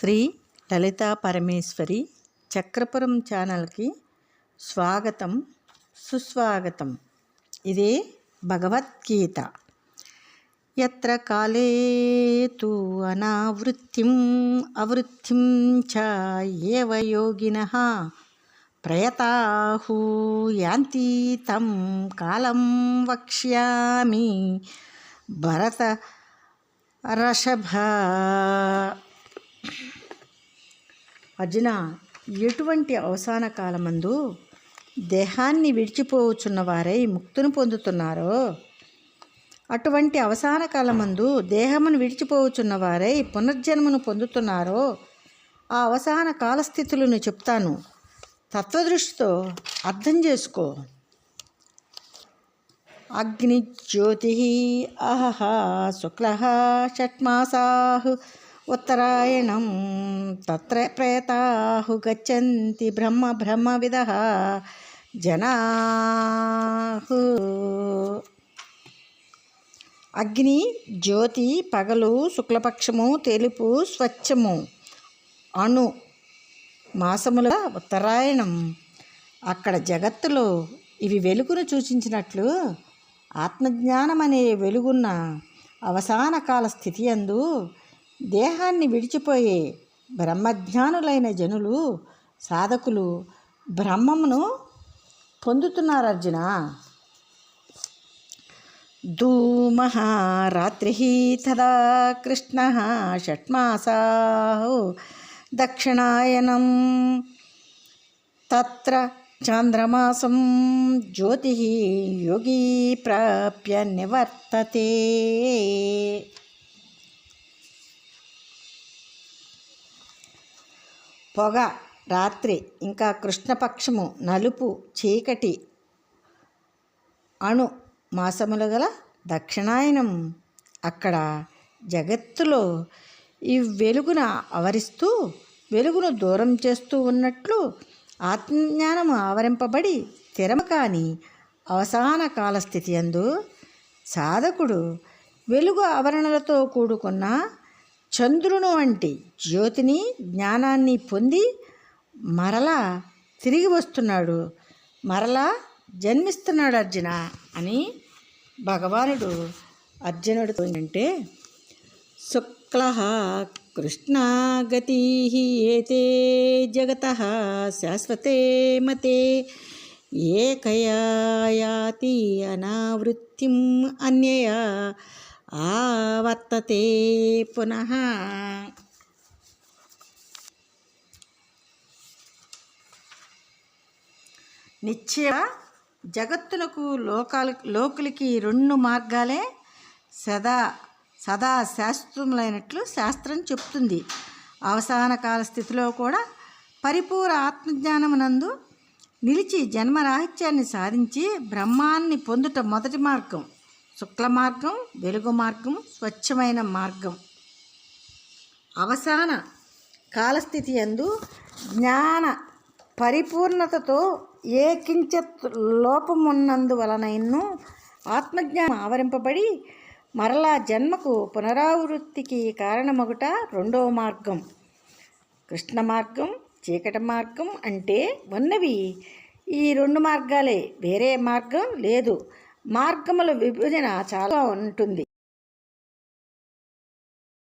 శ్రీ లలితా పరమేశ్వరి చక్రపురం ఛానల్కి స్వాగతం సుస్వాగతం. ఇదే భగవద్గీత. యత్ర కాలే తు అనావృత్తిం అవృత్తిం చ ఏవ యోగినః ప్రయతాహు యాంతి తం కాలం వక్ష్యామి భరత రషభ. అర్జున, ఎటువంటి అవసాన కాలమందు దేహాన్ని విడిచిపోవచ్చున్న వారై ముక్తిని పొందుతున్నారో, అటువంటి అవసాన కాలమందు దేహమును విడిచిపోవచ్చున్న వారై పునర్జన్మను పొందుతున్నారో ఆ అవసాన కాలస్థితులను చెప్తాను. తత్వదృష్టితో అర్థం చేసుకో. అగ్నిజ్యోతి అహహ శుక్లః షట్మాసాః ఉత్తరాయణం తత్ర ప్రేతాః గచ్చంతి బ్రహ్మవిదః జనాః. అగ్ని జ్యోతి పగలు, శుక్లపక్షము తెలుపు స్వచ్ఛము, అణు మాసముల ఉత్తరాయణం. అక్కడ జగత్తులో ఇవి వెలుగును సూచించినట్లు ఆత్మజ్ఞానం అనే వెలుగున్న అవసాన కాల స్థితి యందు దేహాన్ని విడిచిపోయే బ్రహ్మజ్ఞానులైన జనులు, సాధకులు బ్రహ్మమును పొందుతున్నారు. అర్జున, ధూమః రాత్రిః తదా కృష్ణః షట్మాసాః దక్షిణాయనం తత్ర చాంద్రమాసం జ్యోతి యోగి ప్రాప్య నివర్తతే. పొగ రాత్రి, ఇంకా కృష్ణపక్షము నలుపు చీకటి, అణు మాసములు గల దక్షిణాయనం. అక్కడ జగత్తులో ఈ వెలుగును ఆవరిస్తూ వెలుగును దూరం చేస్తూ ఉన్నట్లు ఆత్మజ్ఞానము ఆవరింపబడి స్థిరము కాని అవసాన కాలస్థితి యందు సాధకుడు వెలుగు ఆవరణలతో కూడుకున్న చంద్రుని వంటి జ్యోతిని, జ్ఞానాన్ని పొంది మరలా తిరిగి వస్తున్నాడు, మరలా జన్మిస్తున్నాడు అర్జున అని భగవానుడు అర్జునుడితో అంటే, శుక్లః కృష్ణా గతిః ఏతే జగతః శాశ్వతే మతే ఏకయా యాతి అనావృత్తిం అన్యయా ఆవర్తతే పునః. నిశ్చయ జగత్తునకు లోకులకి రెండు మార్గాలే సదా శాశ్వతములైనట్లు శాస్త్రం చెప్తుంది. అవసాన కాల స్థితిలో కూడా పరిపూర్ణ ఆత్మజ్ఞానమునందు నిలిచి జన్మరాహిత్యాన్ని సాధించి బ్రహ్మాన్ని పొందుట మొదటి మార్గం. శుక్ల మార్గం, వెలుగు మార్గం, స్వచ్ఛమైన మార్గం. అవసాన కాలస్థితి యందు జ్ఞాన పరిపూర్ణతతో ఏ కించిత్ లోపమున్నందువలనైనను ఆత్మజ్ఞానం ఆవరింపబడి మరలా జన్మకు పునరావృత్తికి కారణమగుట రెండవ మార్గం. కృష్ణ మార్గం, చీకటి మార్గం అంటే ఉన్నవి ఈ రెండు మార్గాలే, వేరే మార్గం లేదు. మార్గముల విభజన చాలా ఉంటుంది.